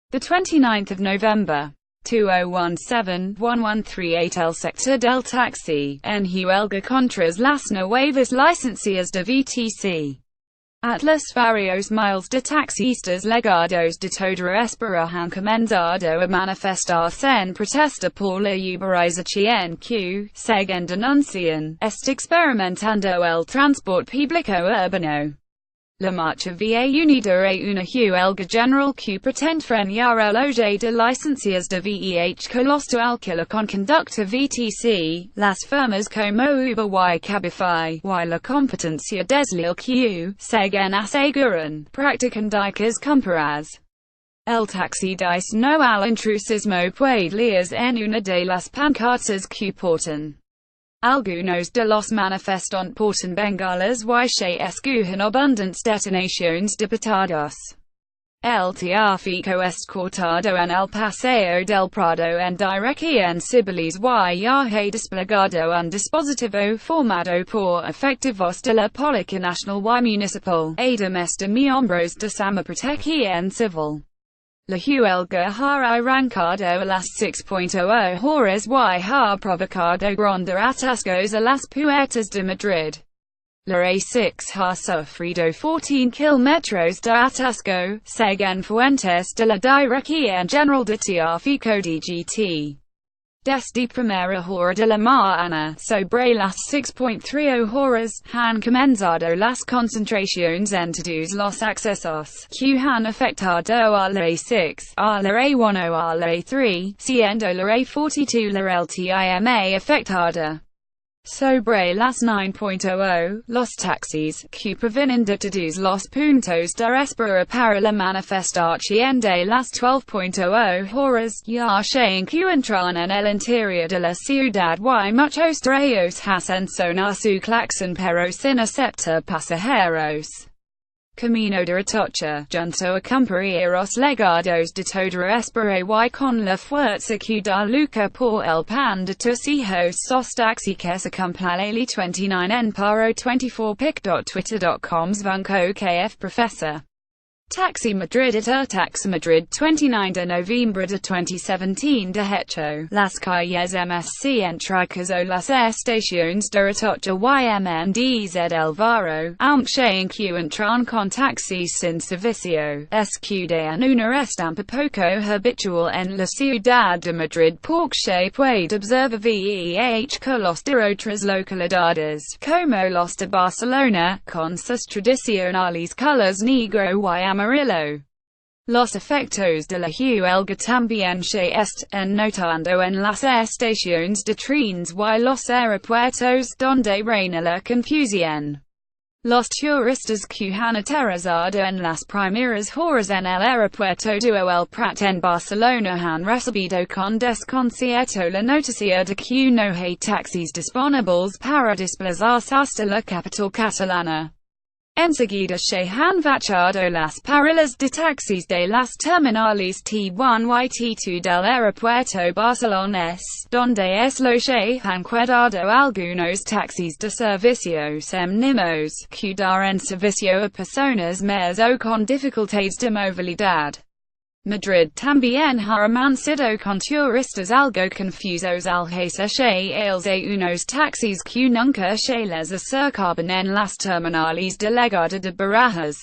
The 29th of November, 2017-1138 El sector del taxi, en huelga contras las nuevas licencias de VTC. ATLASVarios miles de taxistas llegados de toda Espa han comenzado a manifestarse en protesta por la uberizaci en que, según denuncian, está experimentando el transporte público urbano. La marcha va unida a una huelga general que pretende frenar el auge de licencias de VEH costo alquila con conducta VTC, las firmas como Uber y Cabify, y la competencia desleal que, según aseguran, practican dicas compras. El taxi dice no al intrusismo puede leer en una de las pancartas que portan. Algunos de los manifestantes portan bengalas y se escuchan abundantes detonaciones de petardos. El tráfico es cortado en el paseo del Prado en dirección civiles y ha desplegado un dispositivo formado por efectivos de la Policía Nacional y Municipal, además de miembros de sama protección civil. La huelga ha arrancado a las 6:00 horas y ha provocado grandes atascos a las puertas de Madrid. La A6 ha sufrido 14 kilómetros de atasco, según fuentes de la Dirección General de Tráfico DGT. Desde primera hora de la mañana, sobre las 6:30 horas, han comenzado las concentraciones en todos los accesos que han afectado a la A6, a la A1 o a la A3, siendo la A42 la última afectada. Sobre las 9:00, los taxis, que provienen de todos los puntos de espera para la manifestación de las 12:00 horas, ya se encuentran en el interior de la ciudad y muchos de ellos hacen sonar su claxon pero sin aceptar pasajeros. Camino de Atocha, junto a compañeros llegados de toda Espa y con la fuerza que da lucha por el pan de tus hijos sos taxi que se cumple el 29 en paro 24 pic.twitter.com/bunco kf professor. Taxi Madrid at Taxi Madrid 29 de noviembre de 2017 De hecho, las calles MSC entricas o las estaciones de Atocha YMNDZ el Varo, aunque se encuentran con taxis sin servicio, escudean una estampa poco habitual en la ciudad de Madrid porque se puede observar VEH que los de otras localidades, como los de Barcelona, con sus tradicionales colores negro y amarillo. Los efectos de la huelga también se están notando en las estaciones de trenes y los aeropuertos donde reina la confusión. Los turistas que han aterrizado en las primeras horas en el aeropuerto de El Prat en Barcelona han recibido con desconcierto la noticia de que no hay taxis disponibles para desplazarse hasta la capital catalana. Enseguida se han vaciado las parrillas de taxis de las terminales T1 y T2 del aeropuerto barcelonés, donde es lo se han quedado algunos taxis de servicios mínimos, que dan servicio a personas mayores o con dificultades de movilidad. Madrid también ha amanecido con turistas algo confusos al hacerse unos taxis que nunca se les acercaban en las terminales de llegada de Barajas.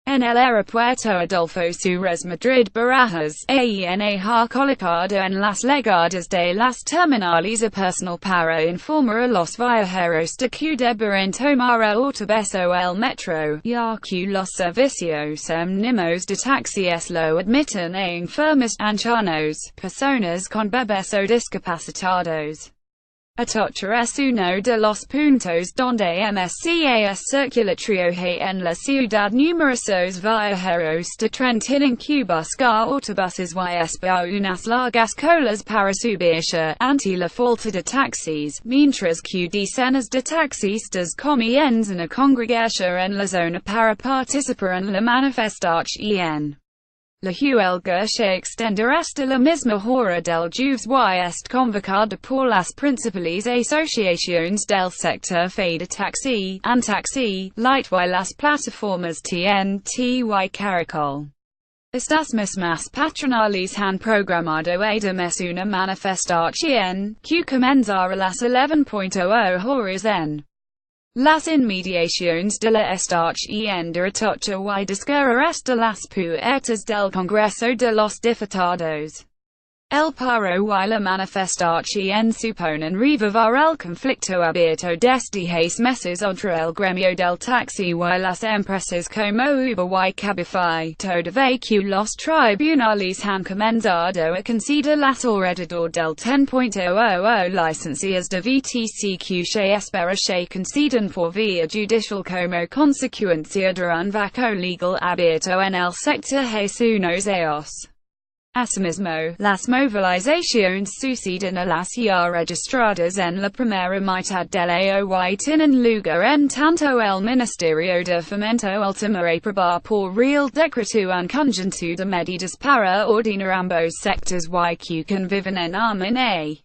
En el aeropuerto Adolfo Suárez Madrid Barajas, AENA ha colocado en las llegadas de las terminales a personal para informar a los viajeros de que deben tomar el autobús o el metro, ya que los servicios mínimos de taxi lo admiten a enfermos, ancianos, personas con bebés o discapacitados. Atocha es uno de los puntos donde MSCA es circulatorio en la ciudad. Numerosos viajeros de tren tienen que buscar autobuses y esperar unas largas colas para subirse ante la falta de taxis, mientras que decenas de taxistas comienzan a congregarse en la zona para participar en la manifestación. La huelga se extenderá hasta la misma hora del jueves y est convocada por las principales asociaciones del sector de taxi, Antaxi, Light y las plataformas TNT y Caracol. Estas mismas patronales han programado de mes una manifestación que comenzará a las 11:00 horas en las inmediaciones de la estación de Atocha y discurrirá hasta las puertas del Congreso de los Diputados. El paro y la manifestación suponen revivar el conflicto abierto desde hace meses entre el gremio del taxi y las empresas como Uber y Cabify, toda vez que los tribunales han comenzado a considerar alrededor del 10.00 licencias de VTC que se espera se concedan por vía judicial como consecuencia de un vacío legal abierto en el sector hace unos años. Asimismo, las movilizaciones suceden a las ya registradas en la primera mitad del año y tienen lugar en tanto el Ministerio de Fomento ultima a aprobar por Real Decreto un conjunto de medidas para ordenar ambos sectores y que conviven en armonía.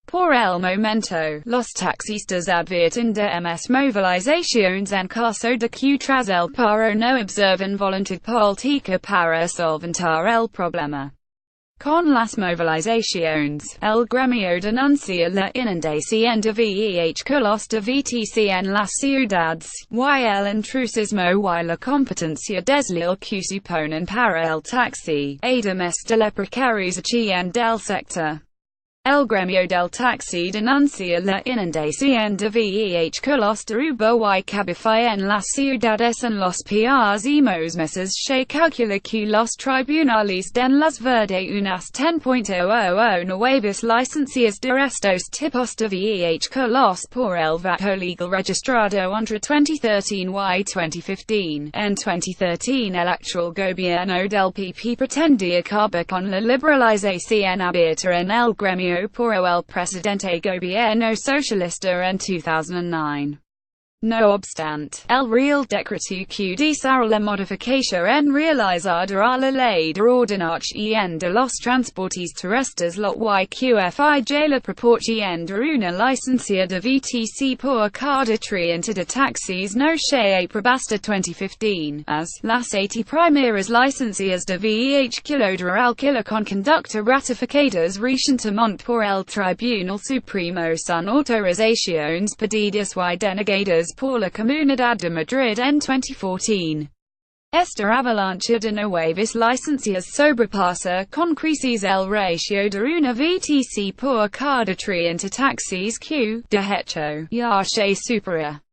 Por el momento, los taxistas advierten de MS movilizaciones en caso de que tras el paro no observen voluntad política para solventar el problema. Con las movilizaciones, el gremio denuncia la inundación de vehículos de VTC en las ciudades, y el intrusismo y la competencia desleal que suponen para el taxi, además de la precarización del sector. El gremio del taxi denuncia la inundación de vehículos de Uber y Cabify en las ciudades en los próximos meses. Se calcula que los tribunales den luz verde unas 10.00 nuevas licencias de estos tipos de vehículos por el vacío legal registrado entre 2013 y 2015. En 2013 el actual gobierno del PP pretendía acabar con la liberalización abierta en el gremio por el presidente gobierno socialista en 2009. No obstante, el Real Decreto que dispara la modificación realizada a la ley de ordenación de los transportes terrestres la YQFIJ la proporción de una licencia de VTC por cada cliente de taxis no se aprobó hasta 2015, as las 80 primeras licencias de vehículo de alquiler con conducta ratificadas recientemente por el Tribunal Supremo son autorizaciones pedidas y denegadas por la Comunidad de Madrid en 2014. Esta avalancha de nuevas licencias sobrepasa con creces el ratio de una VTC por cada cliente taxis que, de hecho, ya se supera.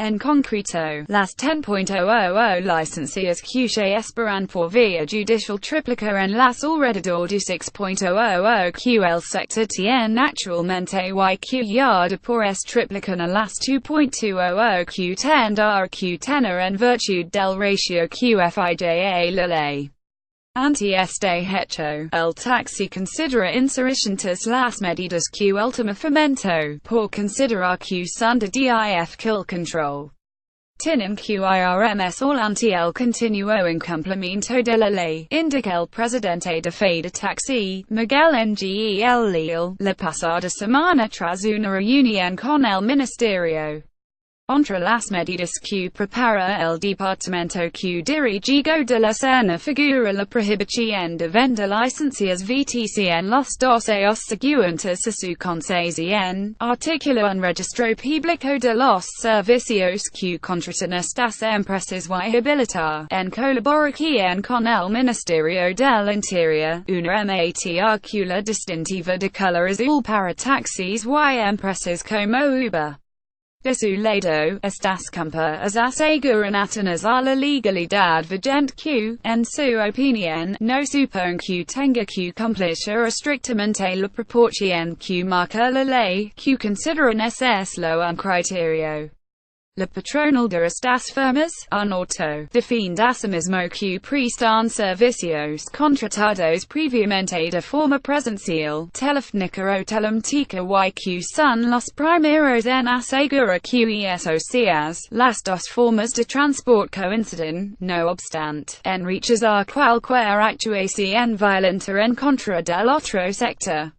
En concreto, las 10.00 licencias que se esperan por vía judicial triplican las alrededor de 6.00 que el sector tiene actualmente y que ya después triplican a las 2.20 que tendrá que tener en virtud del ratio QFIJ la ley. Ante este hecho, el taxi considera insuficientes las medidas que ultima fomento, por considerar que son de difícil control. Tienen que irms ante el continuo incumplimiento de la ley, indica el presidente de Fede Taxi, Miguel Ngel Leal, la pasada semana tras una reunión con el ministerio. Entre las medidas que prepara el departamento que dirigido de la Serna figura la prohibición de vender licencias VTC en los 2 años siguientes a su concesión, artículo un registro público de los servicios que contratan estas empresas y habilitar, en colaboración con el Ministerio del Interior, una matricula distintiva de color azul para taxis y empresas como Uber. De su lado, estas compañías aseguran atenerse a la legalidad vigente que, en su opinión, no supone que tenga que cumplirse estrictamente la proporción que marca la ley, que consideran es un criterio. La patronal de estas firmas, ATLASVarios, defiende asimismo que prestan servicios contratados previamente de forma presencial, telefónica o telemática y que son los primeros en asegurar que esos las dos formas de transporte coinciden, no obstante, en rechazar cualquier actuación violenta en contra del otro sector.